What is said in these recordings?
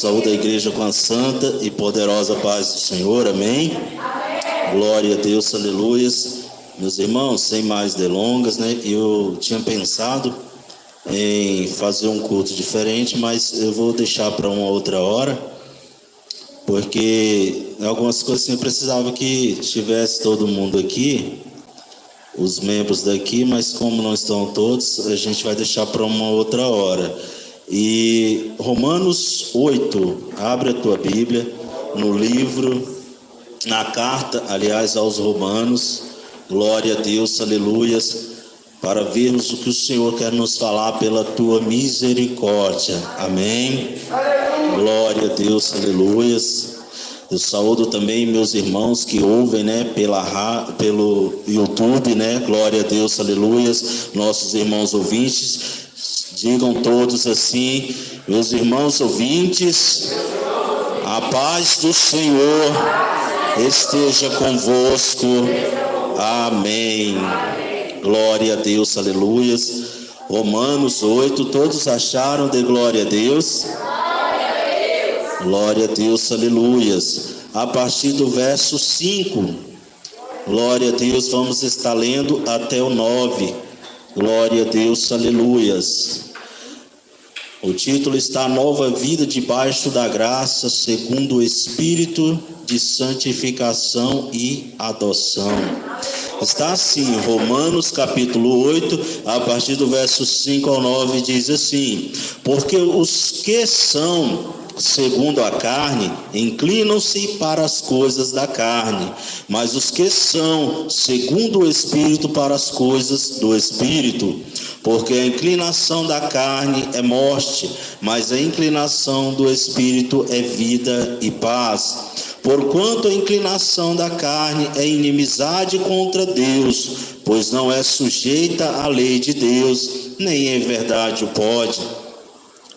Saúde a igreja com a santa e poderosa paz do Senhor, amém? Amém. Glória a Deus, aleluias. Meus irmãos, sem mais delongas, né? Eu tinha pensado em fazer um culto diferente, mas eu vou deixar para uma outra hora, porque algumas coisas eu precisava que estivesse todo mundo aqui, os membros daqui, mas como não estão todos, a gente vai deixar para uma outra hora. E Romanos 8, abre a tua Bíblia no livro, na carta, aliás, aos Romanos. Glória a Deus, aleluias, para vermos o que o Senhor quer nos falar pela tua misericórdia, amém? Glória a Deus, aleluias. Eu saúdo também meus irmãos que ouvem, né, pelo YouTube, né? Glória a Deus, aleluias. Nossos irmãos ouvintes, digam todos assim: meus irmãos ouvintes, a paz do Senhor esteja convosco, amém. Glória a Deus, aleluias. Romanos 8, todos acharam de glória a Deus? Glória a Deus, aleluias. A partir do verso 5, glória a Deus, vamos estar lendo até o 9. Glória a Deus, aleluias. O título está: Nova Vida debaixo da graça, segundo o Espírito de santificação e adoção. Está assim, Romanos capítulo 8, a partir do verso 5 ao 9, diz assim: porque os que são segundo a carne inclinam-se para as coisas da carne, mas os que são segundo o Espírito para as coisas do Espírito. Porque a inclinação da carne é morte, mas a inclinação do Espírito é vida e paz. Porquanto a inclinação da carne é inimizade contra Deus, pois não é sujeita à lei de Deus, nem em verdade o pode.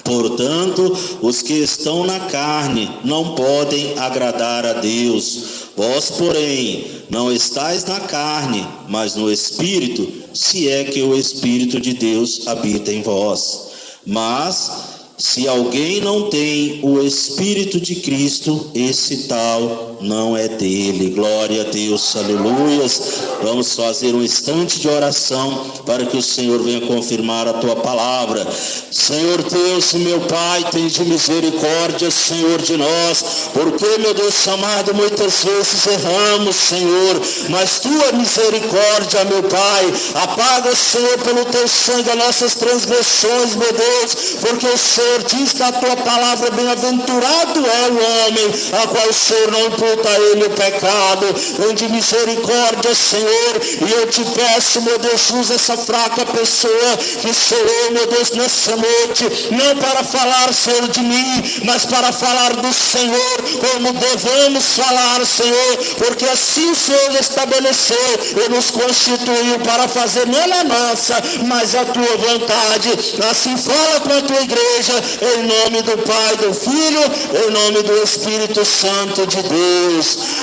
Portanto, os que estão na carne não podem agradar a Deus. Vós, porém, não estáis na carne, mas no Espírito, se é que o Espírito de Deus habita em vós. Mas se alguém não tem o Espírito de Cristo, esse tal não é dele. Glória a Deus, aleluias. Vamos fazer um instante de oração para que o Senhor venha confirmar a tua palavra. Senhor Deus, meu Pai, tende misericórdia, Senhor, de nós, porque, meu Deus amado, muitas vezes erramos, Senhor, mas tua misericórdia, meu Pai, apaga, Senhor, pelo teu sangue as nossas transgressões, meu Deus, porque o Senhor diz que a tua palavra, bem-aventurado é o homem a qual o Senhor não imputa a ele o pecado. Onde misericórdia, Senhor, e eu te peço, meu Deus, usa essa fraca pessoa que sou eu, meu Deus, nessa noite, não para falar, Senhor, de mim, mas para falar do Senhor, como devemos falar, Senhor, porque assim o Senhor estabeleceu e nos constituiu para fazer não a nossa, mas a tua vontade. Assim fala com a tua igreja, em nome do Pai, do Filho, em nome do Espírito Santo de Deus.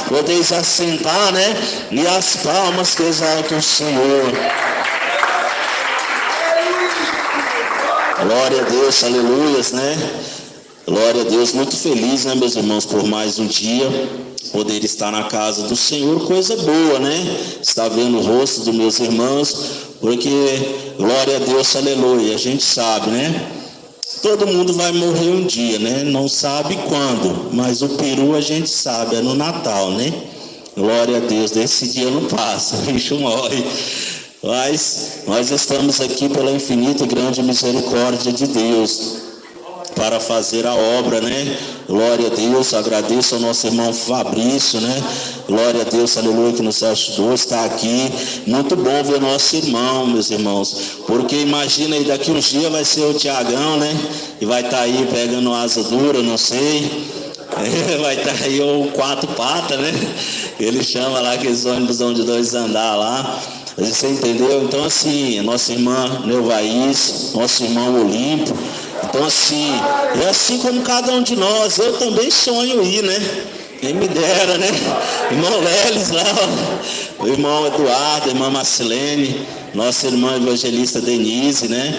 Podeis assentar, né? E as palmas que exaltam o Senhor. Glória a Deus, aleluias, né? Glória a Deus, muito feliz, né, meus irmãos, por mais um dia poder estar na casa do Senhor, coisa boa, né? Estar vendo o rosto dos meus irmãos, porque, glória a Deus, aleluia, a gente sabe, né? Todo mundo vai morrer um dia, né? Não sabe quando, mas o peru a gente sabe, é no Natal, né? Glória a Deus, desse dia não passa, o bicho morre. Mas nós estamos aqui pela infinita e grande misericórdia de Deus para fazer a obra, né? Glória a Deus, agradeço ao nosso irmão Fabrício, né? Glória a Deus, aleluia, que nos ajudou, está aqui. Muito bom ver nosso irmão, meus irmãos, porque imagina aí, daqui uns dias vai ser o Tiagão, né? E vai estar aí pegando asa dura, não sei. Vai estar aí o quatro patas, né? Ele chama lá aqueles ônibus de 2 andar lá. Você entendeu? Então assim, nossa irmã Neuvaís, nosso irmão Olimpo. Então assim, é assim como cada um de nós. Eu também sonho ir, né? Quem me dera, né? Irmão Leles lá, ó. O irmão Eduardo, a irmã Marcelene, nossa irmã evangelista Denise, né?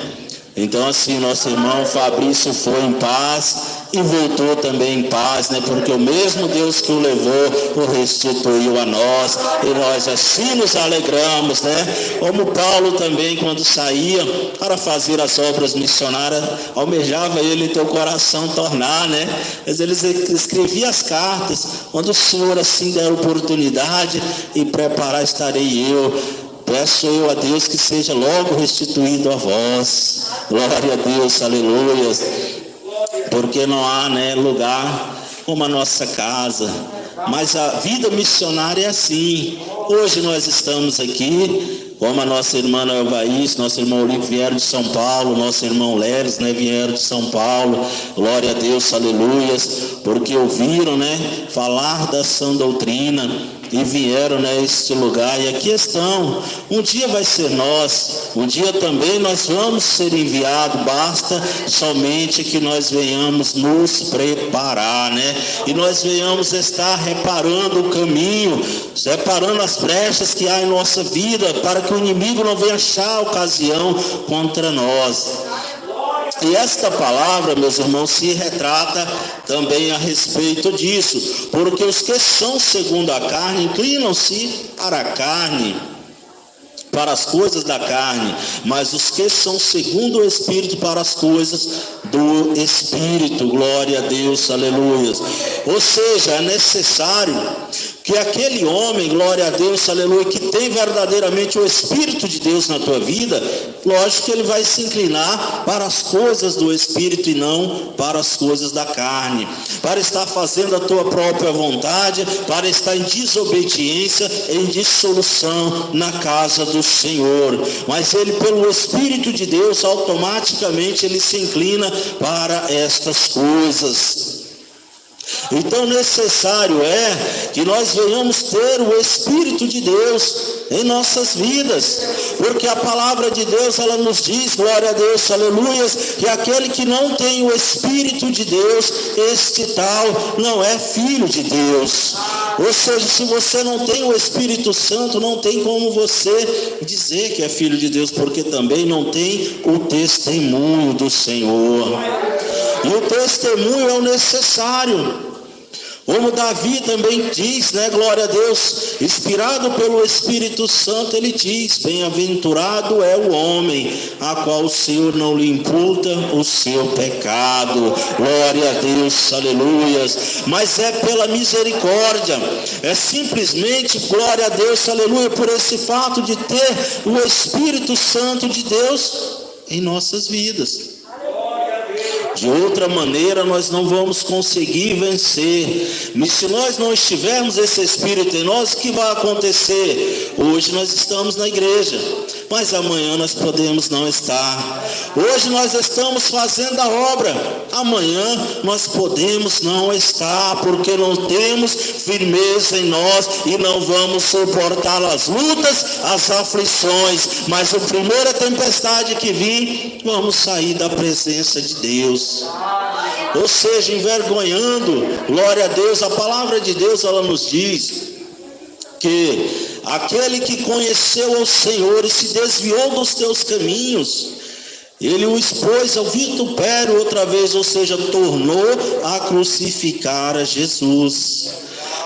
Então assim, nosso irmão Fabrício foi em paz e voltou também em paz, né? Porque o mesmo Deus que o levou, o restituiu a nós, e nós assim nos alegramos, né? Como Paulo também, quando saía para fazer as obras missionárias, almejava ele teu coração tornar, né? Mas ele escrevia as cartas: quando o Senhor assim der oportunidade e preparar, estarei eu. Peço eu a Deus que seja logo restituído a vós. Glória a Deus, aleluia. Porque não há, né, lugar como a nossa casa. Mas a vida missionária é assim. Hoje nós estamos aqui, como a nossa irmã Elvaís, nosso irmão Olívio vieram de São Paulo, nosso irmão Leres, né, vieram de São Paulo. Glória a Deus, aleluias. Porque ouviram, né, falar da sã doutrina e vieram neste lugar, e aqui estão. Um dia vai ser nós, um dia também nós vamos ser enviados, basta somente que nós venhamos nos preparar, né? E nós venhamos estar reparando o caminho, reparando as brechas que há em nossa vida, para que o inimigo não venha achar ocasião contra nós. E esta palavra, meus irmãos, se retrata também a respeito disso, porque os que são segundo a carne inclinam-se para a carne, para as coisas da carne, mas os que são segundo o Espírito, para as coisas do Espírito. Glória a Deus, aleluia. Ou seja, é necessário que aquele homem, glória a Deus, aleluia, que tem verdadeiramente o Espírito de Deus na tua vida, lógico que ele vai se inclinar para as coisas do Espírito e não para as coisas da carne, para estar fazendo a tua própria vontade, para estar em desobediência, em dissolução na casa do Senhor. Mas ele, pelo Espírito de Deus, automaticamente ele se inclina para estas coisas. Então necessário é que nós venhamos ter o Espírito de Deus em nossas vidas, porque a palavra de Deus, ela nos diz, glória a Deus, aleluias, que aquele que não tem o Espírito de Deus, este tal não é filho de Deus. Ou seja, se você não tem o Espírito Santo, não tem como você dizer que é filho de Deus, porque também não tem o testemunho do Senhor. E o testemunho é o necessário. Como Davi também diz, né, glória a Deus, inspirado pelo Espírito Santo, ele diz: bem-aventurado é o homem a qual o Senhor não lhe imputa o seu pecado. Glória a Deus, aleluias. Mas é pela misericórdia, é simplesmente, glória a Deus, aleluia, por esse fato de ter o Espírito Santo de Deus em nossas vidas. De outra maneira nós não vamos conseguir vencer. E se nós não tivermos esse Espírito em nós, o que vai acontecer? Hoje nós estamos na igreja, mas amanhã nós podemos não estar. Hoje nós estamos fazendo a obra, amanhã nós podemos não estar, porque não temos firmeza em nós e não vamos suportar as lutas, as aflições. Mas a primeira tempestade que vir, vamos sair da presença de Deus. Ou seja, envergonhando, glória a Deus, a palavra de Deus, ela nos diz que aquele que conheceu ao Senhor e se desviou dos teus caminhos, ele o expôs ao vitupério outra vez, ou seja, tornou a crucificar a Jesus.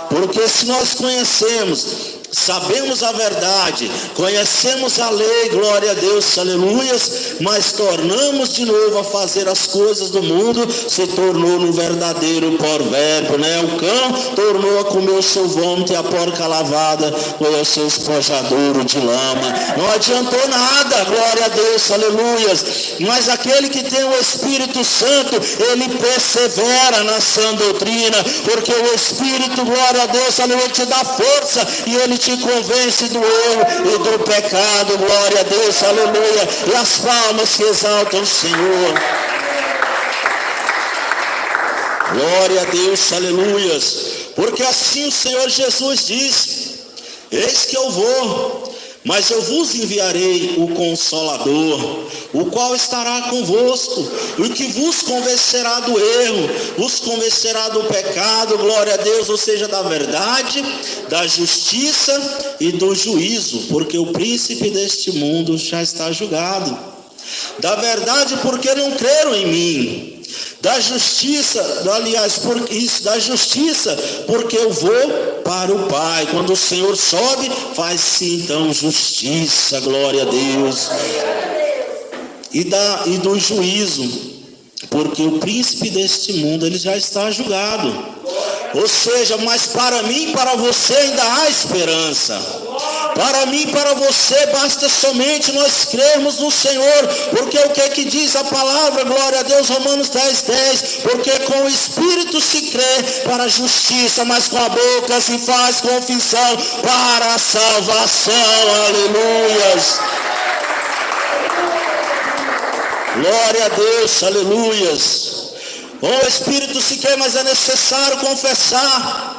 Porque se nós conhecemos, sabemos a verdade, conhecemos a lei, glória a Deus, aleluias, mas tornamos de novo a fazer as coisas do mundo, se tornou no verdadeiro provérbio, né? O cão tornou a comer o seu vômito e a porca lavada foi o seu espojadouro de lama. Não adiantou nada, glória a Deus, aleluias. Mas aquele que tem o Espírito Santo, ele persevera na sã doutrina, porque o Espírito, glória a Deus, aleluia, te dá força e ele te convence do erro e do pecado. Glória a Deus, aleluia. E as palmas que exaltam o Senhor. Glória a Deus, aleluias. Porque assim o Senhor Jesus diz: eis que eu vou, mas eu vos enviarei o Consolador, o qual estará convosco, o que vos convencerá do erro, vos convencerá do pecado, glória a Deus, ou seja, da verdade, da justiça e do juízo, porque o príncipe deste mundo já está julgado. Da verdade, porque não creram em mim. Da justiça, da justiça, porque eu vou para o Pai. Quando o Senhor sobe, faz-se então justiça, glória a Deus. E do juízo, porque o príncipe deste mundo, ele já está julgado. Ou seja, mas para mim e para você ainda há esperança. Para mim e para você basta somente nós crermos no Senhor. Porque o que é que diz a palavra, glória a Deus, Romanos 10:10, porque com o Espírito se crê para a justiça, mas com a boca se faz confissão para a salvação. Aleluias. Glória a Deus, aleluias. O Espírito se quer, mas é necessário confessar.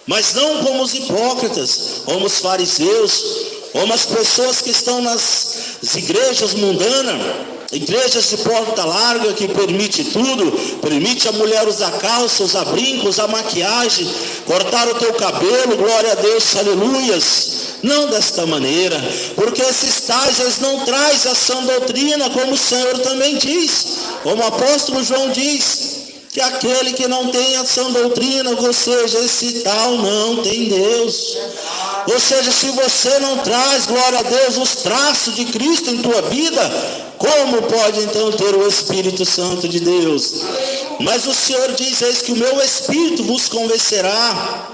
Mas não como os hipócritas, como os fariseus, como as pessoas que estão nas igrejas mundanas, igrejas de porta larga que permite tudo, permite a mulher usar calça, usar brinco, usar maquiagem, cortar o teu cabelo, glória a Deus, aleluias. Não desta maneira, porque esses tais, eles não trazem a sã doutrina, como o Senhor também diz, como o apóstolo João diz, que aquele que não tem a sã doutrina, ou seja, esse tal não tem Deus. Ou seja, se você não traz, glória a Deus, os traços de Cristo em tua vida, como pode então ter o Espírito Santo de Deus? Mas o Senhor diz: eis que o meu Espírito vos convencerá,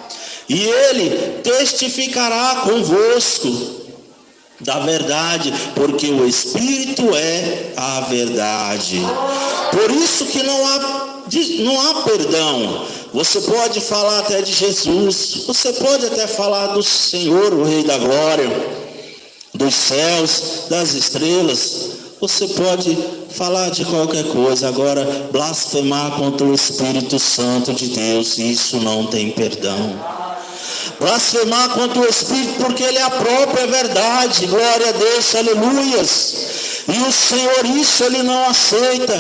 e Ele testificará convosco da verdade, porque o Espírito é a verdade. Por isso que não há perdão. Você pode falar até de Jesus, você pode até falar do Senhor, o Rei da Glória, dos céus, das estrelas, você pode falar de qualquer coisa. Agora, blasfemar contra o Espírito Santo de Deus, isso não tem perdão. Blasfemar contra o Espírito, porque Ele é a própria verdade, glória a Deus, aleluias. E o Senhor isso Ele não aceita.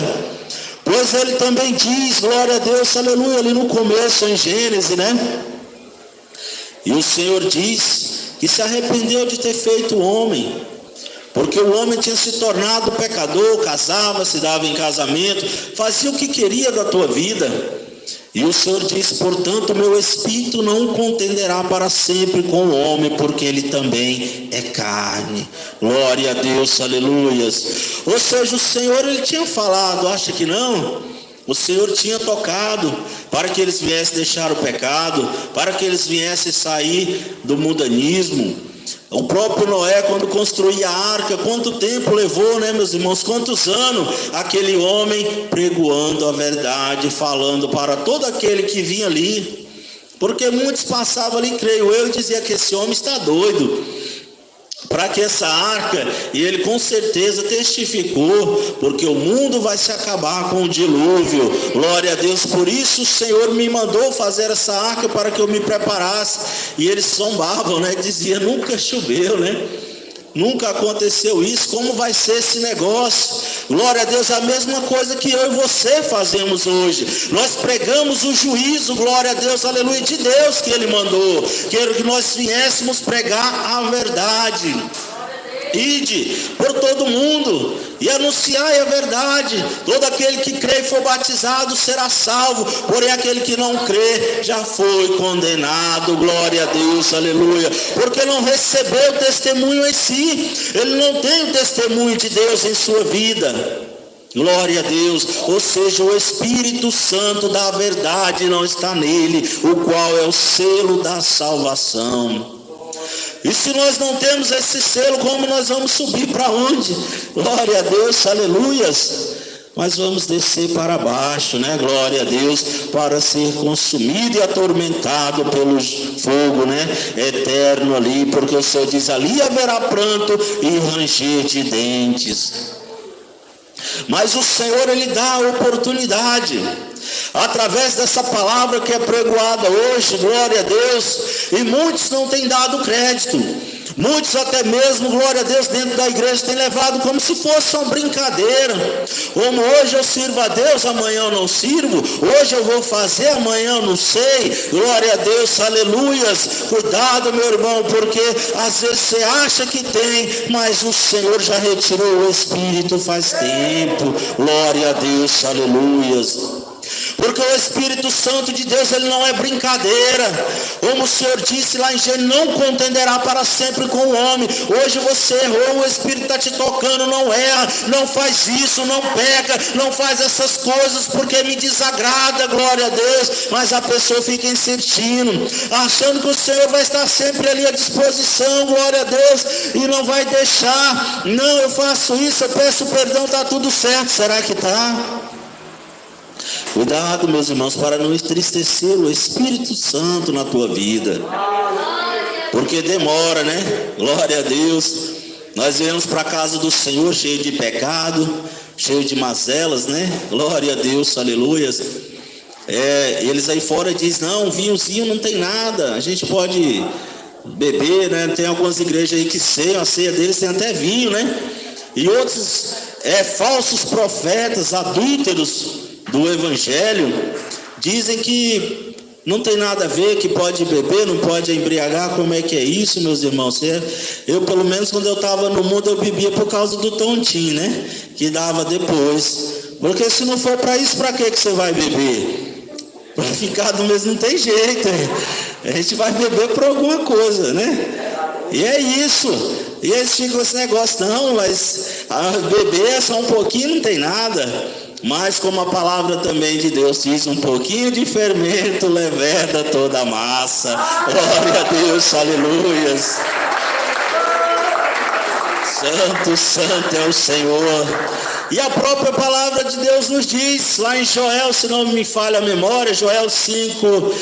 Pois Ele também diz, glória a Deus, aleluia, ali no começo, em Gênesis, né? E o Senhor diz que se arrependeu de ter feito o homem, porque o homem tinha se tornado pecador, casava, se dava em casamento, fazia o que queria da tua vida. E o Senhor diz: portanto, meu Espírito não contenderá para sempre com o homem, porque ele também é carne. Glória a Deus, aleluias. Ou seja, o Senhor, Ele tinha falado, acha que não? O Senhor tinha tocado para que eles viessem deixar o pecado, para que eles viessem sair do mundanismo. O próprio Noé, quando construía a arca, quanto tempo levou, né, meus irmãos? Quantos anos aquele homem pregoando a verdade, falando para todo aquele que vinha ali. Porque muitos passavam ali, creio eu, e diziam que esse homem está doido. Para que essa arca, e ele com certeza testificou, porque o mundo vai se acabar com o dilúvio, glória a Deus. Por isso o Senhor me mandou fazer essa arca para que eu me preparasse. E eles zombavam, né? Dizia: nunca choveu, né? Nunca aconteceu isso, como vai ser esse negócio? Glória a Deus, a mesma coisa que eu e você fazemos hoje. Nós pregamos o juízo, glória a Deus, aleluia, de Deus que Ele mandou, que nós viéssemos pregar a verdade. Ide por todo mundo e anunciai a verdade. Todo aquele que crê e for batizado será salvo, porém aquele que não crê já foi condenado. Glória a Deus, aleluia, porque não recebeu testemunho em si. Ele não tem o testemunho de Deus em sua vida. Glória a Deus. Ou seja, o Espírito Santo da verdade não está nele, o qual é o selo da salvação. E se nós não temos esse selo, como nós vamos subir para onde? Glória a Deus, aleluias. Mas vamos descer para baixo, né? Glória a Deus, para ser consumido e atormentado pelo fogo, né? Eterno ali, porque o Senhor diz: ali haverá pranto e ranger de dentes. Mas o Senhor, Ele dá a oportunidade, através dessa palavra que é pregoada hoje, glória a Deus, e muitos não têm dado crédito, Muitos até mesmo, glória a Deus, dentro da igreja têm levado como se fosse uma brincadeira. Como hoje eu sirvo a Deus, amanhã eu não sirvo. Hoje eu vou fazer, amanhã eu não sei. Glória a Deus, aleluias. Cuidado, meu irmão, porque às vezes você acha que tem, mas o Senhor já retirou o Espírito faz tempo. Glória a Deus, aleluias. Porque o Espírito Santo de Deus, ele não é brincadeira. Como o Senhor disse lá em Gênesis, não contenderá para sempre com o homem. Hoje você errou, o Espírito está te tocando, não erra, não faz isso, não peca, não faz essas coisas porque me desagrada, glória a Deus. Mas a pessoa fica insistindo, achando que o Senhor vai estar sempre ali à disposição, glória a Deus, e não vai deixar. Não, eu faço isso, eu peço perdão, está tudo certo. Será que está? Cuidado, meus irmãos, para não entristecer o Espírito Santo na tua vida, porque demora, né? Glória a Deus. Nós viemos para a casa do Senhor cheio de pecado, cheio de mazelas, né? Glória a Deus, aleluias. Eles aí fora dizem, não, vinhozinho não tem nada, a gente pode beber, né? Tem algumas igrejas aí que ceiam, a ceia deles tem até vinho, né? E outros falsos profetas, adúlteros do evangelho, dizem que não tem nada a ver, que pode beber, não pode embriagar. Como é que é isso, meus irmãos? Eu, pelo menos, quando eu estava no mundo, eu bebia por causa do tontinho, né? Que dava depois. Porque se não for para isso, para que você vai beber? Para ficar do mesmo, não tem jeito. A gente vai beber por alguma coisa, né? E é isso. E eles ficam com esse negócio, não, mas beber é só um pouquinho, não tem nada. Mas como a palavra também de Deus diz, um pouquinho de fermento leveda toda a massa. Glória a Deus, aleluias. Santo, santo é o Senhor. E a própria palavra de Deus nos diz, lá em Joel, se não me falha a memória, Joel 5,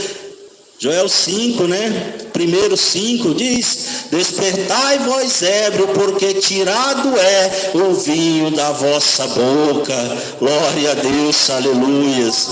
né? Primeiro 5 diz: despertai vós ébrio, porque tirado é o vinho da vossa boca. Glória a Deus, aleluias.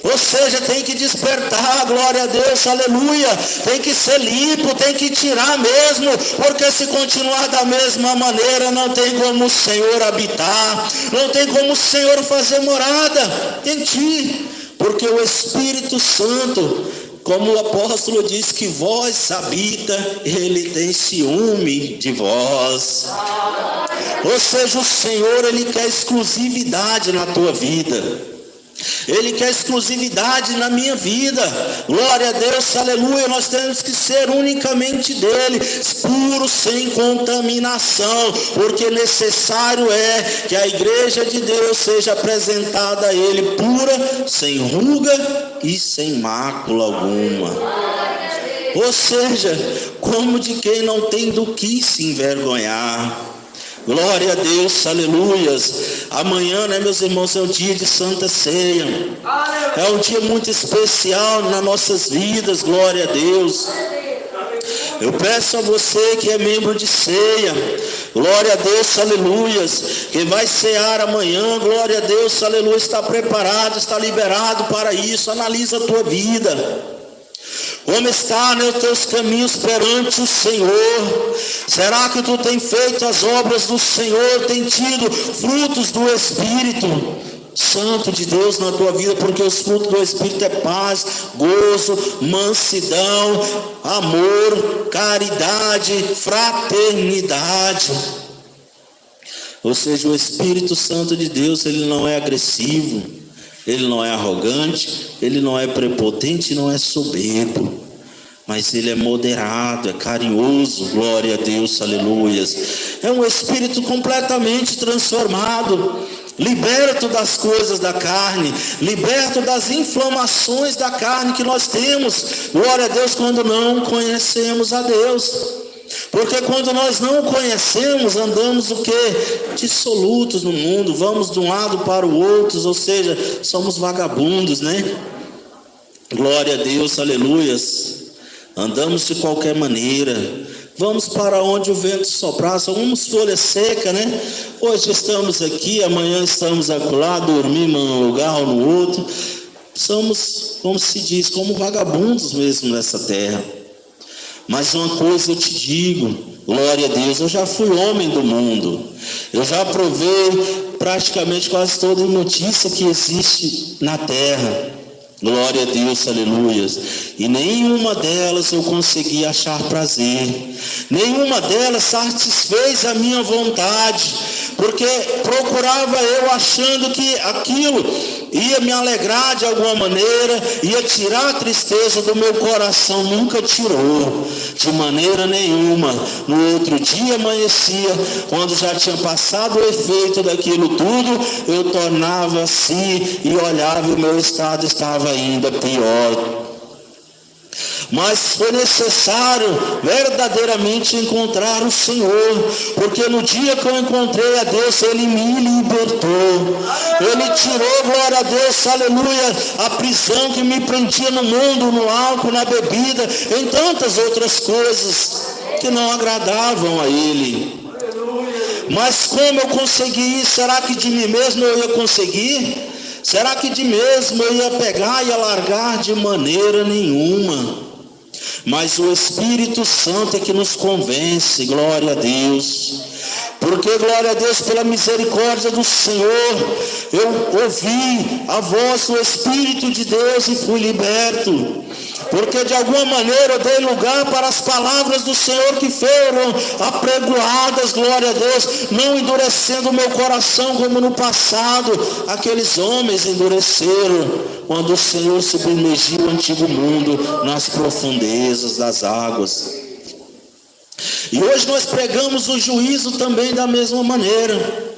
Ou seja, tem que despertar, glória a Deus, aleluia. Tem que ser limpo, tem que tirar mesmo, porque se continuar da mesma maneira, não tem como o Senhor habitar, não tem como o Senhor fazer morada em ti, porque o Espírito Santo, como o apóstolo diz que vós habita, ele tem ciúme de vós. Ou seja, o Senhor, ele quer exclusividade na tua vida. Ele quer exclusividade na minha vida. Glória a Deus, aleluia. Nós temos que ser unicamente dele, puro, sem contaminação, porque necessário é que a igreja de Deus seja apresentada a ele pura, sem ruga e sem mácula alguma. Ou seja, como de quem não tem do que se envergonhar. Glória a Deus, aleluias. Amanhã, né, meus irmãos, é o dia de Santa Ceia. É um dia muito especial nas nossas vidas, glória a Deus. Eu peço a você que é membro de ceia, glória a Deus, aleluias, que vai cear amanhã, glória a Deus, aleluia, está preparado, está liberado para isso. Analisa a tua vida. Como está, né, os teus caminhos perante o Senhor? Será que tu tem feito as obras do Senhor? Tem tido frutos do Espírito Santo de Deus na tua vida? Porque os frutos do Espírito é paz, gozo, mansidão, amor, caridade, fraternidade. Ou seja, o Espírito Santo de Deus, ele não é agressivo, ele não é arrogante, ele não é prepotente, não é soberbo, mas ele é moderado, é carinhoso, glória a Deus, aleluias. É um espírito completamente transformado, liberto das coisas da carne, liberto das inflamações da carne que nós temos, glória a Deus, quando não conhecemos a Deus. Porque quando nós não conhecemos, andamos o quê? Dissolutos no mundo, vamos de um lado para o outro, ou seja, somos vagabundos, né? Glória a Deus, aleluias. Andamos de qualquer maneira, vamos para onde o vento soprar, somos folha seca, né? Hoje estamos aqui, amanhã estamos acolá, dormimos num lugar ou no outro. Somos, como se diz, como vagabundos mesmo nessa terra. Mas uma coisa eu te digo, Glória a Deus, eu já fui homem do mundo. Eu já provei praticamente quase toda a notícia que existe na terra. Glória a Deus, aleluias. E nenhuma delas eu consegui achar prazer. Nenhuma delas satisfez a minha vontade. Porque procurava eu achando que aquilo ia me alegrar de alguma maneira, ia tirar a tristeza do meu coração. Nunca tirou, de maneira nenhuma. No outro dia amanhecia, quando já tinha passado o efeito daquilo tudo, eu tornava assim e olhava e o meu estado estava ainda pior. Mas foi necessário verdadeiramente encontrar o Senhor, porque no dia que eu encontrei a Deus, Ele me libertou. Ele tirou, glória a Deus, aleluia, a prisão que me prendia no mundo, no álcool, na bebida, em tantas outras coisas que não agradavam a Ele. Mas como eu consegui isso? Será que de mim mesmo eu ia conseguir? Será que de mim mesmo eu ia pegar e ia largar? De maneira nenhuma. Mas o Espírito Santo é que nos convence, glória a Deus. Porque, glória a Deus, pela misericórdia do Senhor, eu ouvi a voz do Espírito de Deus e fui liberto. Porque de alguma maneira eu dei lugar para as palavras do Senhor que foram apregoadas, glória a Deus, não endurecendo o meu coração como no passado aqueles homens endureceram, quando o Senhor submergiu o antigo mundo nas profundezas das águas. E hoje nós pregamos o juízo também da mesma maneira,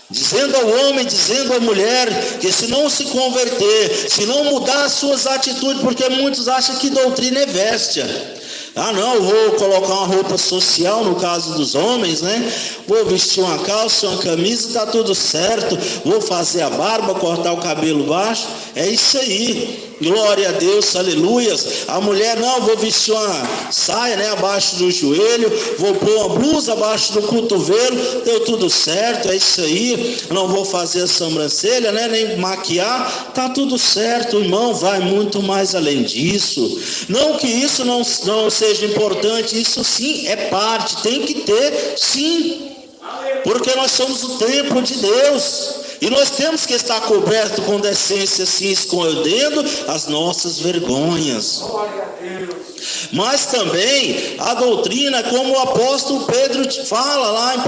dizendo ao homem, dizendo à mulher, que se não se converter, se não mudar as suas atitudes, porque muitos acham que doutrina é véstia. Ah não, eu vou colocar uma roupa social, no caso dos homens, né? Vou vestir uma calça, uma camisa, está tudo certo. Vou fazer a barba, cortar o cabelo baixo. É isso aí. Glória a Deus, aleluias. A mulher, não, vou vestir uma saia, né, abaixo do joelho, vou pôr uma blusa abaixo do cotovelo, deu tudo certo, é isso aí. Não vou fazer a sobrancelha, né, nem maquiar, tá tudo certo. Irmão, vai muito mais além disso. Não que isso não seja importante, isso sim é parte, tem que ter, sim, porque nós somos o templo de Deus. E nós temos que estar cobertos com decência, assim, escondendo as nossas vergonhas. Mas também a doutrina, como o apóstolo Pedro fala lá em 1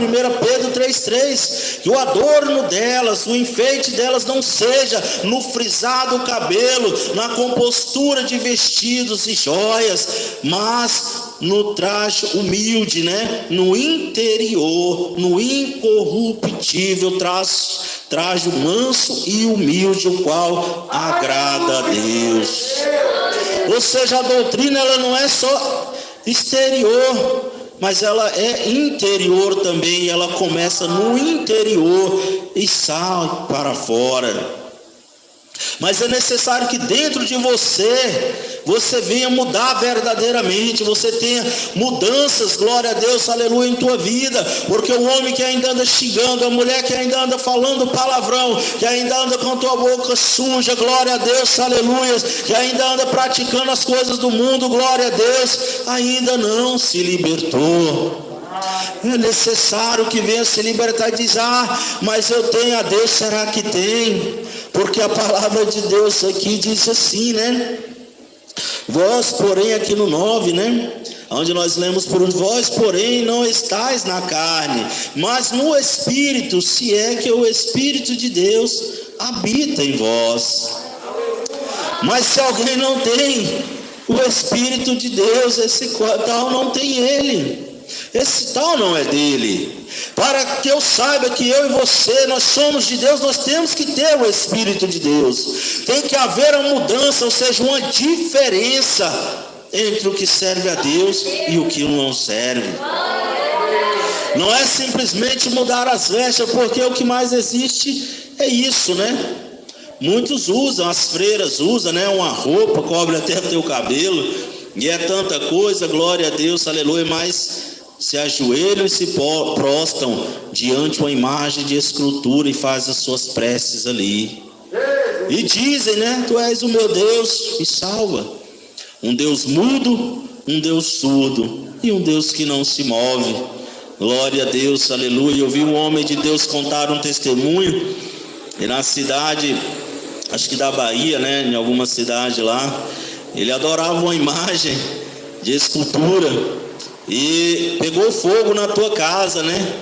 Pedro 3,3, que o adorno delas, o enfeite delas não seja no frisado cabelo, na compostura de vestidos e joias, mas no traje humilde, né? No interior, no incorruptível traje manso e humilde, o qual agrada a Deus. Ou seja, a doutrina ela não é só exterior, mas ela é interior também. Ela começa no interior e sai para fora. Mas é necessário que dentro de você venha mudar verdadeiramente, você tenha mudanças, glória a Deus, aleluia, em tua vida. Porque o homem que ainda anda xingando, a mulher que ainda anda falando palavrão, que ainda anda com a tua boca suja, glória a Deus, aleluia, que ainda anda praticando as coisas do mundo, glória a Deus, ainda não se libertou. É necessário que venha se libertar e diz: ah, mas eu tenho a Deus. Será que tem? Porque a palavra de Deus aqui diz assim, né? Vós, porém, aqui no 9, né? Onde nós lemos por vós, porém, não estais na carne, mas no Espírito, se é que o Espírito de Deus habita em vós. Mas se alguém não tem o Espírito de Deus, esse tal não tem ele. Esse tal não é dele. Para que eu saiba que eu e você, nós somos de Deus, nós temos que ter o Espírito de Deus. Tem que haver uma mudança, ou seja, uma diferença entre o que serve a Deus e o que não serve. Não é simplesmente mudar as vestes, porque o que mais existe é isso, né? Muitos usam, as freiras usam, né? Uma roupa, cobre até o teu cabelo, e é tanta coisa, glória a Deus, aleluia, mas se ajoelham e se prostram diante de uma imagem de escultura e fazem as suas preces ali. E dizem, né? Tu és o meu Deus, me salva. Um Deus mudo, um Deus surdo. e um Deus que não se move. Glória a Deus, aleluia. Eu vi um homem de Deus contar um testemunho, e na cidade, acho que da Bahia, né, em alguma cidade lá, ele adorava uma imagem de escultura, e pegou fogo na tua casa, né?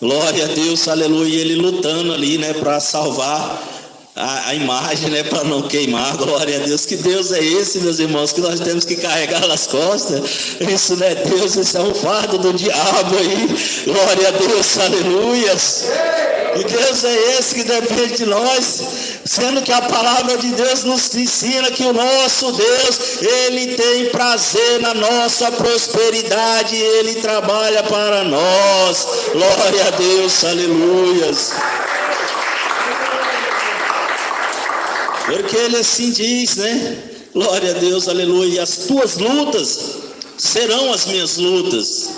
Glória a Deus, aleluia. E ele lutando ali, né, para salvar a imagem, né, para não queimar. Glória a Deus. Que Deus é esse, meus irmãos, que nós temos que carregar nas costas? Isso não é Deus, isso é um fardo do diabo aí. Glória a Deus, aleluias. E Deus é esse que depende de nós, sendo que a palavra de Deus nos ensina que o nosso Deus, Ele tem prazer na nossa prosperidade, Ele trabalha para nós. Glória a Deus, aleluias. Porque Ele assim diz, né? Glória a Deus, aleluia. E as tuas lutas serão as minhas lutas,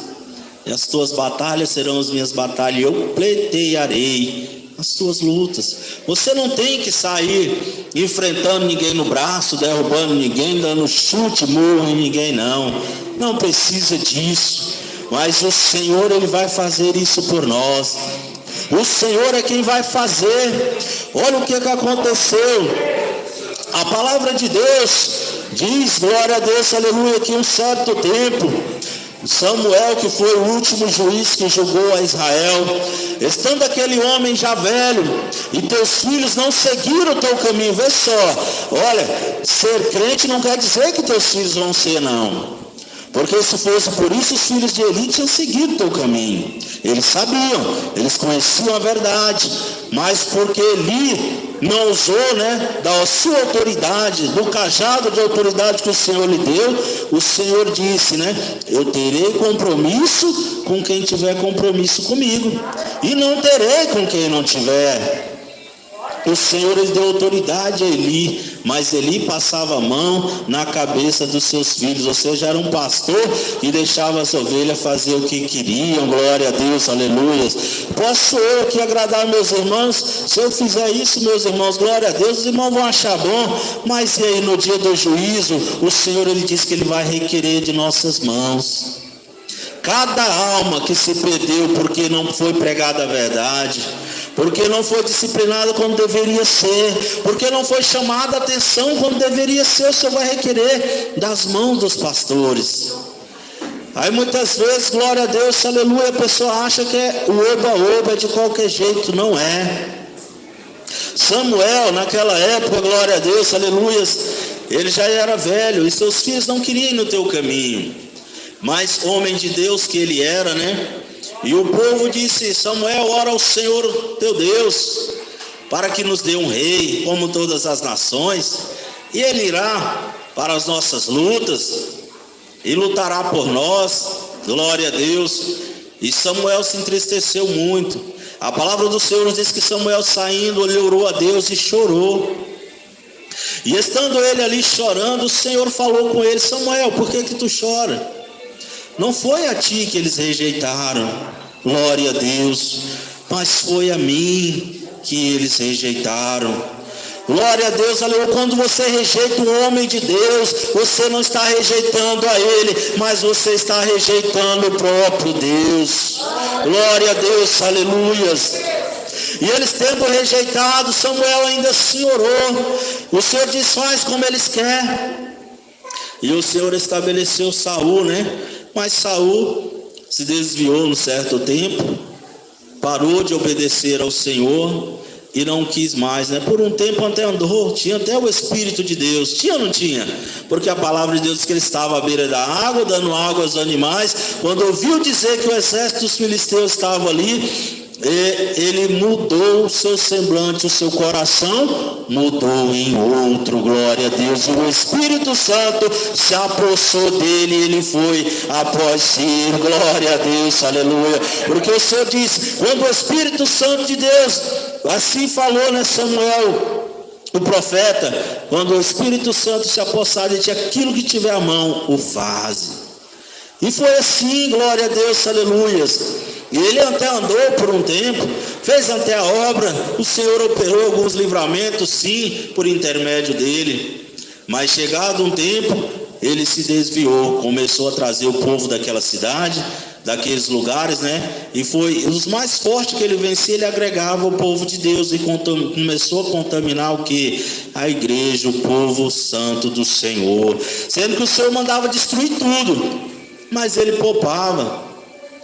e as tuas batalhas serão as minhas batalhas, e eu pleitearei as tuas lutas. Você não tem que sair enfrentando ninguém no braço, derrubando ninguém, dando chute, murro em ninguém, não precisa disso. Mas o Senhor, Ele vai fazer isso por nós. O Senhor é quem vai fazer. Olha o que aconteceu. A palavra de Deus diz, glória a Deus, aleluia, que um certo tempo, Samuel, que foi o último juiz que julgou a Israel, estando aquele homem já velho, e teus filhos não seguiram o teu caminho. Vê só, olha, ser crente não quer dizer que teus filhos vão ser, não. Porque se fosse por isso, os filhos de Eli tinham seguido o teu caminho. Eles sabiam, eles conheciam a verdade, mas porque Eli não usou, né, da sua autoridade, do cajado de autoridade que o Senhor lhe deu, o Senhor disse, né, eu terei compromisso com quem tiver compromisso comigo, e não terei com quem não tiver. O Senhor, Ele deu autoridade a Eli, mas Eli passava a mão na cabeça dos seus filhos, ou seja, era um pastor e deixava as ovelhas fazer o que queriam. Glória a Deus, aleluia. Posso eu aqui agradar meus irmãos? Se eu fizer isso, meus irmãos, glória a Deus, os irmãos vão achar bom, mas e aí no dia do juízo, o Senhor, Ele diz que Ele vai requerer de nossas mãos. Cada alma que se perdeu porque não foi pregada a verdade, porque não foi disciplinado como deveria ser, porque não foi chamada a atenção como deveria ser, o Senhor vai requerer das mãos dos pastores. Aí muitas vezes, glória a Deus, aleluia, a pessoa acha que é o oba-oba de qualquer jeito. Não é. Samuel, naquela época, glória a Deus, aleluia, ele já era velho, e seus filhos não queriam ir no teu caminho, mas homem de Deus que ele era, né? E o povo disse, Samuel, ora ao Senhor teu Deus, para que nos dê um rei, como todas as nações, e ele irá para as nossas lutas, e lutará por nós. Glória a Deus. E Samuel se entristeceu muito. A palavra do Senhor nos diz que Samuel, saindo, ele orou a Deus e chorou. E estando ele ali chorando, o Senhor falou com ele, Samuel, por que tu chora? Não foi a ti que eles rejeitaram, glória a Deus, mas foi a mim que eles rejeitaram. Glória a Deus, aleluia. Quando você rejeita um homem de Deus, você não está rejeitando a ele, mas você está rejeitando o próprio Deus. Glória a Deus, aleluias. E eles tendo rejeitado, Samuel ainda assim orou. O Senhor diz, faz como eles querem. E o Senhor estabeleceu Saul, né? Mas Saul se desviou num certo tempo, parou de obedecer ao Senhor e não quis mais, né? Por um tempo até andou, tinha até o Espírito de Deus, tinha ou não tinha? Porque a palavra de Deus diz que ele estava à beira da água, dando água aos animais. Quando ouviu dizer que o exército dos filisteus estava ali, ele mudou o seu semblante, o seu coração mudou em outro, glória a Deus. E o Espírito Santo se apossou dele e ele foi após ir, glória a Deus, aleluia. Porque o Senhor disse, quando o Espírito Santo de Deus, assim falou, né, Samuel, o profeta, quando o Espírito Santo se apossar de ti, aquilo que tiver à mão, o faz. E foi assim, glória a Deus, aleluias. E ele até andou por um tempo, fez até a obra, o Senhor operou alguns livramentos, sim, por intermédio dele. Mas chegado um tempo, ele se desviou, começou a trazer o povo daquela cidade, daqueles lugares, né? E foi os mais fortes que ele vencia, ele agregava o povo de Deus e começou a contaminar o que? A igreja, o povo santo do Senhor, sendo que o Senhor mandava destruir tudo, mas ele poupava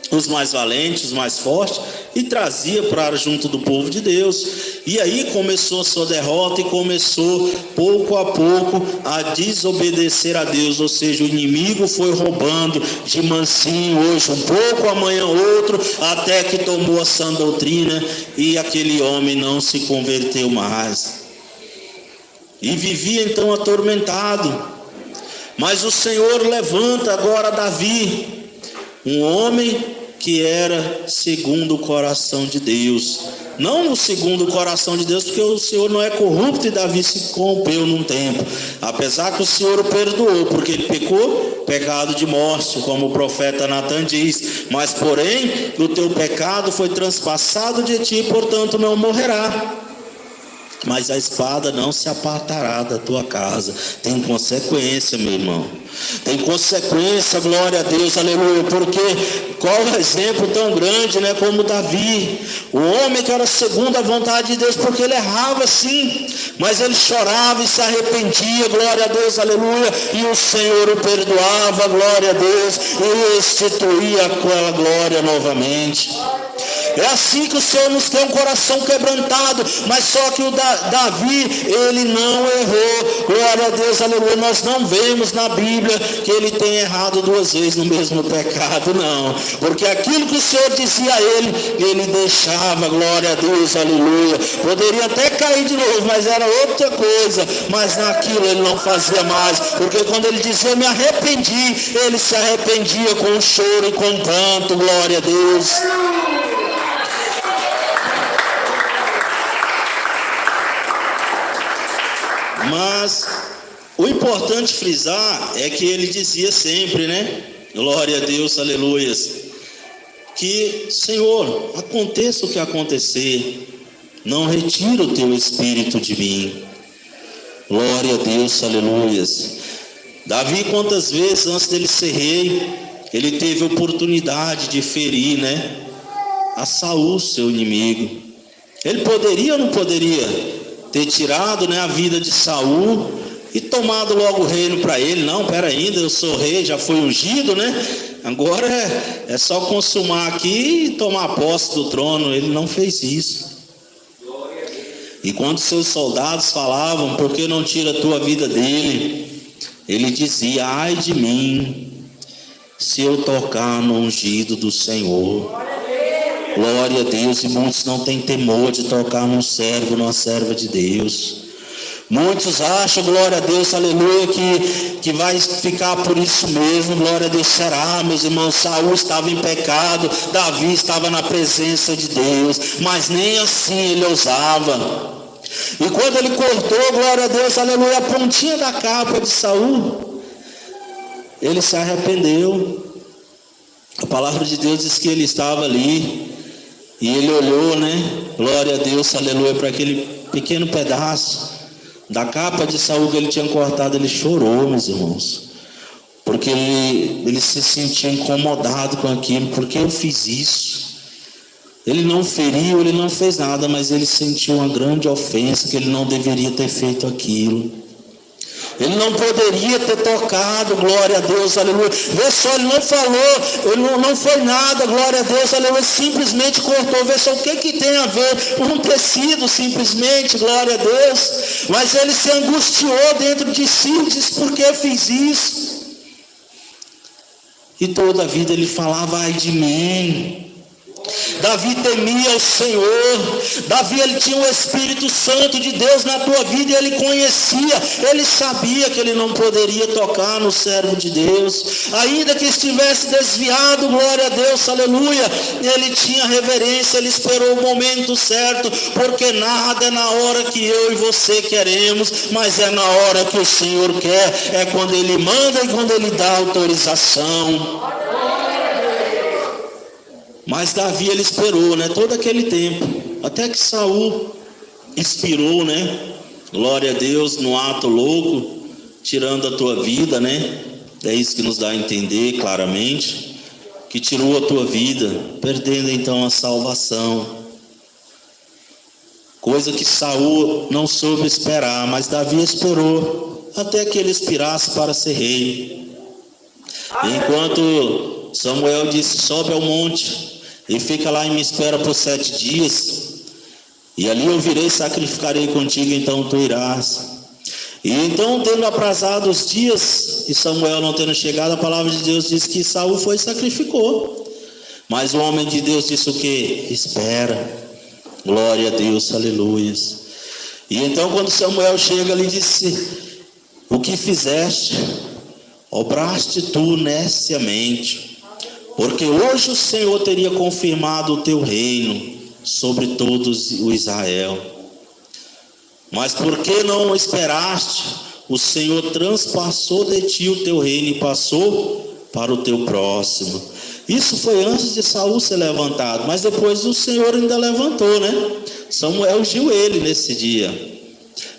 os mais valentes, os mais fortes, e trazia para junto do povo de Deus. E aí começou a sua derrota, e começou pouco a pouco a desobedecer a Deus. Ou seja, o inimigo foi roubando de mansinho, hoje um pouco, amanhã outro, até que tomou a sã doutrina, e aquele homem não se converteu mais, e vivia então atormentado. Mas o Senhor levanta agora Davi, um homem que era segundo o coração de Deus. Não o segundo o coração de Deus, porque o Senhor não é corrupto, e Davi se corrompeu num tempo, apesar que o Senhor o perdoou, porque ele pecou, pecado de morte, como o profeta Natan diz. Mas porém, o teu pecado foi transpassado de ti, portanto não morrerá. Mas a espada não se apartará da tua casa. Tem consequência, meu irmão. Tem consequência, glória a Deus, aleluia. Porque qual o exemplo tão grande, né? Como Davi, o homem que era segundo a vontade de Deus, porque ele errava sim, mas ele chorava e se arrependia, glória a Deus, aleluia. E o Senhor o perdoava, glória a Deus, e restituía aquela glória novamente. É assim que o Senhor nos quer, um coração quebrantado. Mas só que o Davi, ele não errou, glória a Deus, aleluia. Nós não vemos na Bíblia que ele tenha errado duas vezes no mesmo pecado, não. Porque aquilo que o Senhor dizia a ele, ele deixava, glória a Deus, aleluia. Poderia até cair de novo, mas era outra coisa. Mas naquilo ele não fazia mais, porque quando ele dizia me arrependi, ele se arrependia com choro e com pranto, glória a Deus. Mas o importante frisar é que ele dizia sempre, né? Glória a Deus, aleluias. Que, Senhor, aconteça o que acontecer, não retira o teu espírito de mim. Glória a Deus, aleluias. Davi, quantas vezes antes dele ser rei, ele teve oportunidade de ferir, né? A Saul, seu inimigo. Ele poderia ou não poderia ter tirado, né, a vida de Saul e tomado logo o reino para ele? Não, pera ainda, eu sou rei, já fui ungido, né? Agora é só consumar aqui e tomar posse do trono. Ele não fez isso. E quando seus soldados falavam, por que não tira a tua vida dele? Ele dizia, ai de mim, se eu tocar no ungido do Senhor. Glória a Deus. E muitos não têm temor de tocar num servo, numa serva de Deus. Muitos acham, glória a Deus, aleluia, que vai ficar por isso mesmo. Glória a Deus. Será, meus irmãos? Saul estava em pecado, Davi estava na presença de Deus, mas nem assim ele ousava. E quando ele cortou, glória a Deus, aleluia, a pontinha da capa de Saul, ele se arrependeu. A palavra de Deus diz que ele estava ali e ele olhou, né? Glória a Deus, aleluia, para aquele pequeno pedaço da capa de Saul que ele tinha cortado. Ele chorou, meus irmãos, porque ele se sentia incomodado com aquilo. Porque eu fiz isso? Ele não feriu, ele não fez nada, mas ele sentiu uma grande ofensa, que ele não deveria ter feito aquilo. Ele não poderia ter tocado, glória a Deus, aleluia. Vê só, ele não falou, ele não foi nada, glória a Deus, aleluia. Simplesmente cortou. Vê só o que tem a ver com um tecido, simplesmente, glória a Deus. Mas ele se angustiou dentro de si e disse, por que fiz isso? E toda a vida ele falava, ai de mim. Davi temia o Senhor. Davi, ele tinha o Espírito Santo de Deus na tua vida, e ele conhecia, ele sabia que ele não poderia tocar no servo de Deus, ainda que estivesse desviado, glória a Deus, aleluia. Ele tinha reverência, ele esperou o momento certo, porque nada é na hora que eu e você queremos, mas é na hora que o Senhor quer, é quando ele manda e quando ele dá autorização. Mas Davi, ele esperou, né, todo aquele tempo, até que Saul expirou, né? Glória a Deus, no ato louco, tirando a tua vida, né? É isso que nos dá a entender claramente que tirou a tua vida, perdendo então a salvação. Coisa que Saul não soube esperar, mas Davi esperou até que ele expirasse para ser rei. Enquanto Samuel disse: sobe ao monte e fica lá e me espera por 7 dias, e ali eu virei e sacrificarei contigo, então tu irás. E então, tendo aprazado os dias e Samuel não tendo chegado, a palavra de Deus diz que Saul foi e sacrificou. Mas o homem de Deus disse o quê? Espera. Glória a Deus, aleluias. E então quando Samuel chega, ele disse: o que fizeste? Obraste tu neciamente, porque hoje o Senhor teria confirmado o teu reino sobre todos o Israel. Mas por que não esperaste? O Senhor transpassou de ti o teu reino e passou para o teu próximo. Isso foi antes de Saul ser levantado, mas depois o Senhor ainda levantou, né? Samuel ungiu ele nesse dia.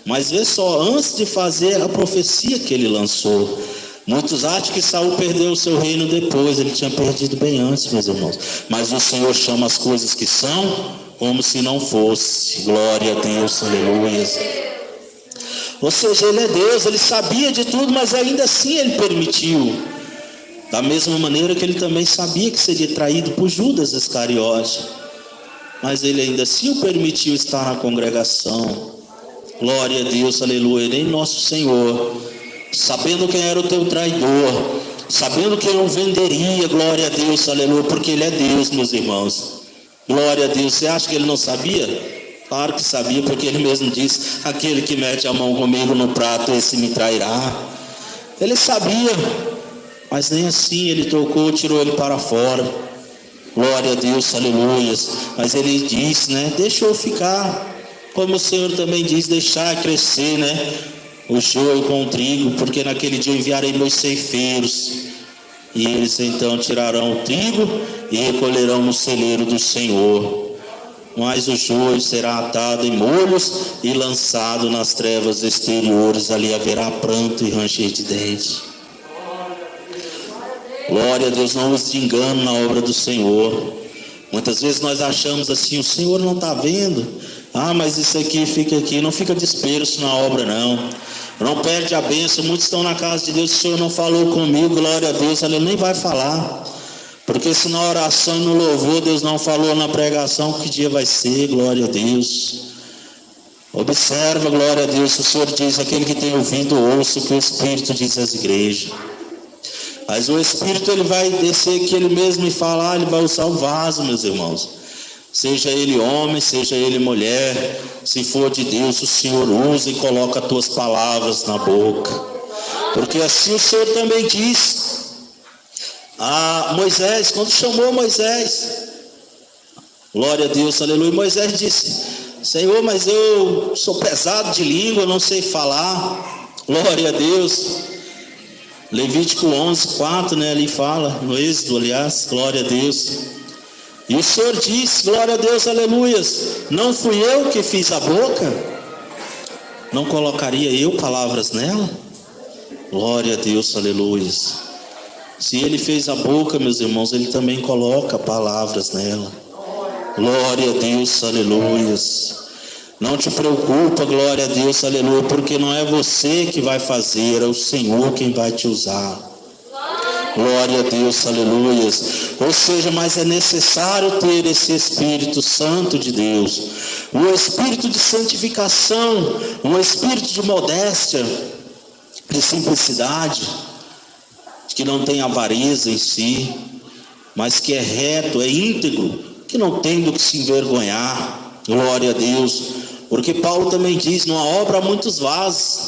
Mas vê só, antes de fazer a profecia que ele lançou, muitos acham que Saul perdeu o seu reino depois. Ele tinha perdido bem antes, meus irmãos. Mas o Senhor chama as coisas que são como se não fosse. Glória a Deus, aleluia. Ou seja, ele é Deus, ele sabia de tudo, mas ainda assim ele permitiu. Da mesma maneira que ele também sabia que seria traído por Judas Iscariote, mas ele ainda assim o permitiu estar na congregação. Glória a Deus, aleluia. Nem nosso Senhor, sabendo quem era o teu traidor, sabendo quem o venderia, glória a Deus, aleluia, porque ele é Deus, meus irmãos. Glória a Deus. Você acha que ele não sabia? Claro que sabia, porque ele mesmo disse: aquele que mete a mão comigo no prato, esse me trairá. Ele sabia, mas nem assim ele tocou, tirou ele para fora. Glória a Deus, aleluia. Mas ele disse, né? Deixa eu ficar. Como o Senhor também diz: deixar crescer, né? O joio com o trigo, porque naquele dia eu enviarei meus ceifeiros, e eles então tirarão o trigo e recolherão no celeiro do Senhor. Mas o joio será atado em molhos e lançado nas trevas exteriores. Ali haverá pranto e ranger de dentes. Glória a Deus. Não use de engano na obra do Senhor. Muitas vezes nós achamos assim: o Senhor não está vendo. Ah, mas isso aqui fica aqui. Não fica disperso na obra, não. Não perde a bênção. Muitos estão na casa de Deus: o Senhor não falou comigo, glória a Deus. Ele nem vai falar, porque se na oração e no louvor Deus não falou na pregação, que dia vai ser? Glória a Deus. Observa, glória a Deus. O Senhor diz: aquele que tem ouvido, ouça o que o Espírito diz às igrejas. Mas o Espírito, ele vai descer aqui ele mesmo e falar. Ele vai usar o vaso, meus irmãos. Seja ele homem, seja ele mulher, se for de Deus, o Senhor usa e coloca as tuas palavras na boca. Porque assim o Senhor também diz a Moisés, quando chamou Moisés, glória a Deus, aleluia. Moisés disse: Senhor, mas eu sou pesado de língua, não sei falar. Glória a Deus. Levítico 11:4, né, ali fala, no Êxodo, aliás, glória a Deus. E o Senhor diz, glória a Deus, aleluias: não fui eu que fiz a boca? Não colocaria eu palavras nela? Glória a Deus, aleluias. Se ele fez a boca, meus irmãos, ele também coloca palavras nela. Glória a Deus, aleluias. Não te preocupa, glória a Deus, aleluia, porque não é você que vai fazer, é o Senhor quem vai te usar. Glória a Deus, aleluias. Ou seja, mas é necessário ter esse Espírito Santo de Deus, um espírito de santificação, um espírito de modéstia, de simplicidade, que não tem avareza em si, mas que é reto, é íntegro, que não tem do que se envergonhar. Glória a Deus. Porque Paulo também diz: numa obra há muitos vasos,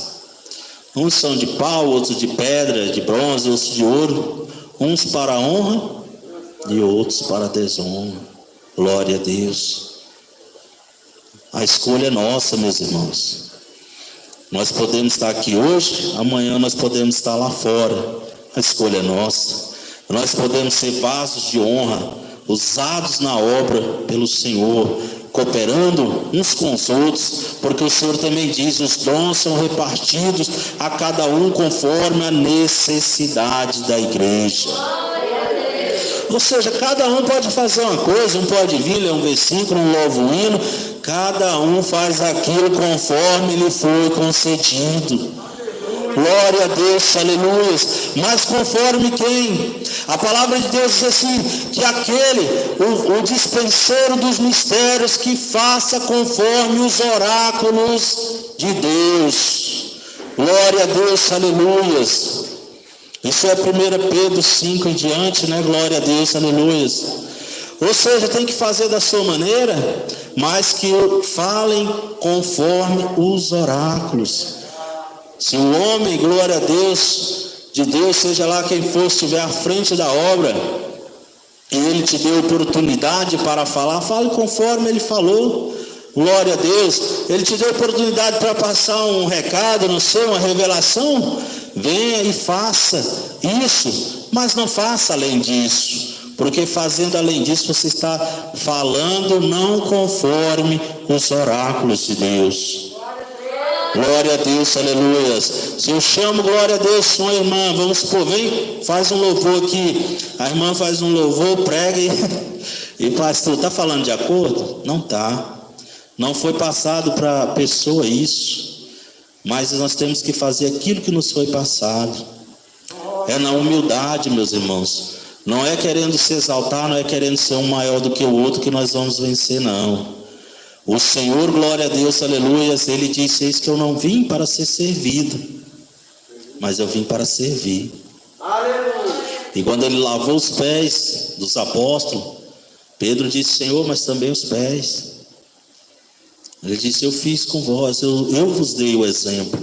uns são de pau, outros de pedra, de bronze, outros de ouro, uns para a honra e outros para a desonra. Glória a Deus. A escolha é nossa, meus irmãos. Nós podemos estar aqui hoje, amanhã nós podemos estar lá fora. A escolha é nossa. Nós podemos ser vasos de honra, usados na obra pelo Senhor, cooperando uns com os outros, porque o Senhor também diz: os dons são repartidos a cada um conforme a necessidade da igreja. Ou seja, cada um pode fazer uma coisa, um pode vir, ler um versículo, um louva um hino, cada um faz aquilo conforme lhe foi concedido. Glória a Deus, aleluia. Mas conforme quem? A palavra de Deus diz assim, que o dispenseiro dos mistérios, que faça conforme os oráculos de Deus. Glória a Deus, aleluia. Isso é 1 Pedro 5 em diante, né? Glória a Deus, aleluia. Ou seja, tem que fazer da sua maneira, mas que falem conforme os oráculos. Se o homem, glória a Deus, de Deus, seja lá quem for, estiver à frente da obra, e ele te deu oportunidade para falar, fale conforme ele falou. Glória a Deus. Ele te deu oportunidade para passar um recado, não sei, uma revelação, venha e faça isso, mas não faça além disso, porque fazendo além disso você está falando não conforme os oráculos de Deus. Glória a Deus, aleluia. Se eu chamo, glória a Deus, sua irmã, vamos supor, vem, faz um louvor aqui. A irmã faz um louvor, prega e pastor, está falando de acordo? Não está. Não foi passado para a pessoa isso. Mas nós temos que fazer aquilo que nos foi passado. É na humildade, meus irmãos. Não é querendo se exaltar, não é querendo ser um maior do que o outro que nós vamos vencer, não. O Senhor, glória a Deus, aleluia, Ele disse: eis que eu não vim para ser servido, mas eu vim para servir. Aleluia. E quando Ele lavou os pés dos apóstolos, Pedro disse: Senhor, mas também os pés. Ele disse: eu fiz com vós, eu vos dei o exemplo,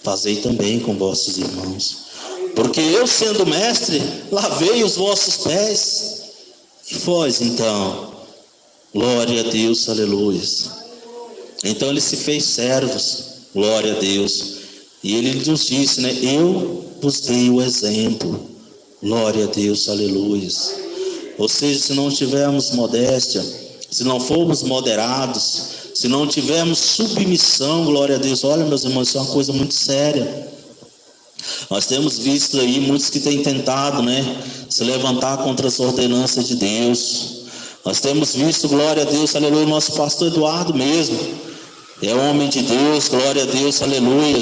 fazei também com vossos irmãos. Porque eu, sendo mestre, lavei os vossos pés. E vós então, glória a Deus, aleluia. Então ele se fez servos, glória a Deus. E ele nos disse, né? Eu vos dei o exemplo, glória a Deus, aleluia. Ou seja, se não tivermos modéstia, se não formos moderados, se não tivermos submissão, glória a Deus, olha, meus irmãos, isso é uma coisa muito séria. Nós temos visto aí muitos que têm tentado, né, se levantar contra as ordenanças de Deus. Nós temos visto, glória a Deus, aleluia, o nosso pastor Eduardo mesmo, é homem de Deus, glória a Deus, aleluia.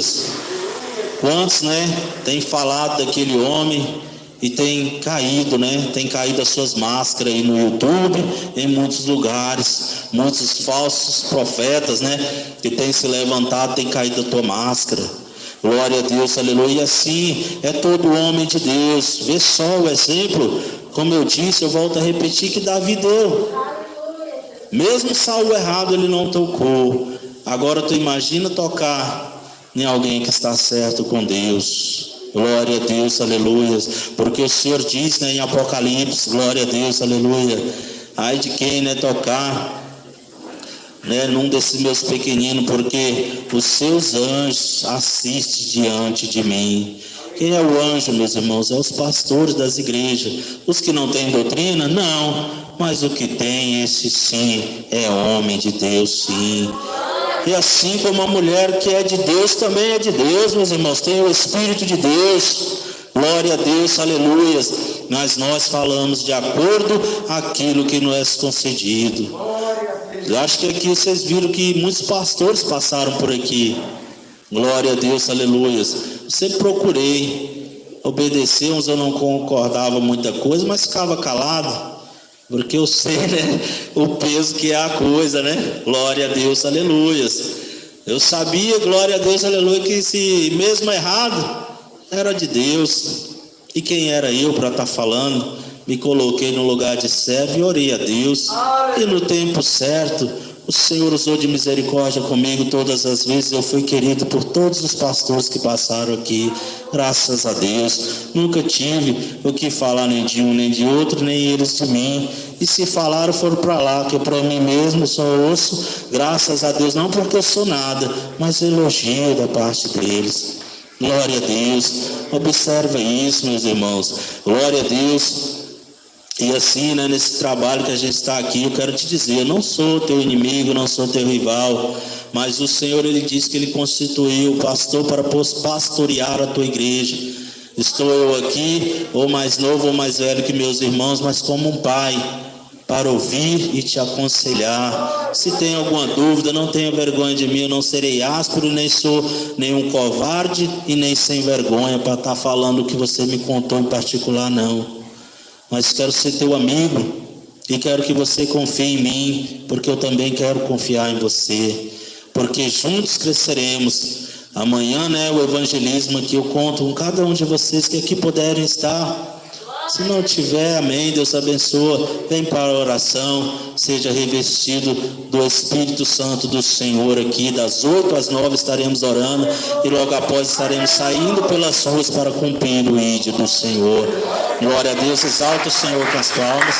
Quantos, né, tem falado daquele homem e tem caído, né, tem caído as suas máscaras aí no YouTube, em muitos lugares, muitos falsos profetas, né, que tem se levantado, tem caído a tua máscara. Glória a Deus, aleluia. E assim é todo homem de Deus. Vê só o exemplo, como eu disse, eu volto a repetir, que Davi deu. Mesmo Saul errado, ele não tocou. Agora tu imagina tocar em alguém que está certo com Deus. Glória a Deus, aleluia. Porque o Senhor diz, né, em Apocalipse, glória a Deus, aleluia. Ai de quem, né, tocar, né, num desses meus pequeninos, porque os seus anjos assistem diante de mim. Quem é o anjo, meus irmãos? É os pastores das igrejas. Os que não têm doutrina? Não, mas o que tem, esse sim, é homem de Deus, sim. E assim como a mulher que é de Deus, também é de Deus, meus irmãos, tem o Espírito de Deus, glória a Deus, aleluia. Mas nós falamos de acordo aquilo que nos é concedido. Eu acho que aqui vocês viram que muitos pastores passaram por aqui. Glória a Deus, aleluia. Sempre procurei obedecer, uns eu não concordava muita coisa, mas ficava calado, porque eu sei, né, o peso que é a coisa, né? Glória a Deus, aleluia. Eu sabia, glória a Deus, aleluia, que se mesmo errado, era de Deus. E quem era eu para estar falando? Me coloquei no lugar de servo e orei a Deus. E no tempo certo, o Senhor usou de misericórdia comigo todas as vezes. Eu fui querido por todos os pastores que passaram aqui, graças a Deus. Nunca tive o que falar nem de um nem de outro, nem eles de mim. E se falaram, foram para lá, que para mim mesmo só ouço, graças a Deus, não porque eu sou nada, mas elogio da parte deles. Glória a Deus. Observa isso, meus irmãos. Glória a Deus. E assim, né, nesse trabalho que a gente está aqui, eu quero te dizer, eu não sou teu inimigo, não sou teu rival, mas o Senhor, Ele diz que Ele constituiu o pastor para pastorear a tua igreja. Estou eu aqui, ou mais novo ou mais velho que meus irmãos, mas como um pai, para ouvir e te aconselhar. Se tem alguma dúvida, não tenha vergonha de mim, eu não serei áspero, nem sou nenhum covarde e nem sem vergonha para estar falando o que você me contou em particular, não. Mas quero ser teu amigo e quero que você confie em mim, porque eu também quero confiar em você, porque juntos cresceremos. Amanhã, né, o evangelismo aqui eu conto com cada um de vocês que aqui puderem estar. Se não tiver, amém, Deus abençoa, vem para a oração, seja revestido do Espírito Santo do Senhor aqui, das 8 às 9 estaremos orando, e logo após estaremos saindo pelas ruas para cumprir o ídolo do Senhor. Glória a Deus, exalta o Senhor com as palmas.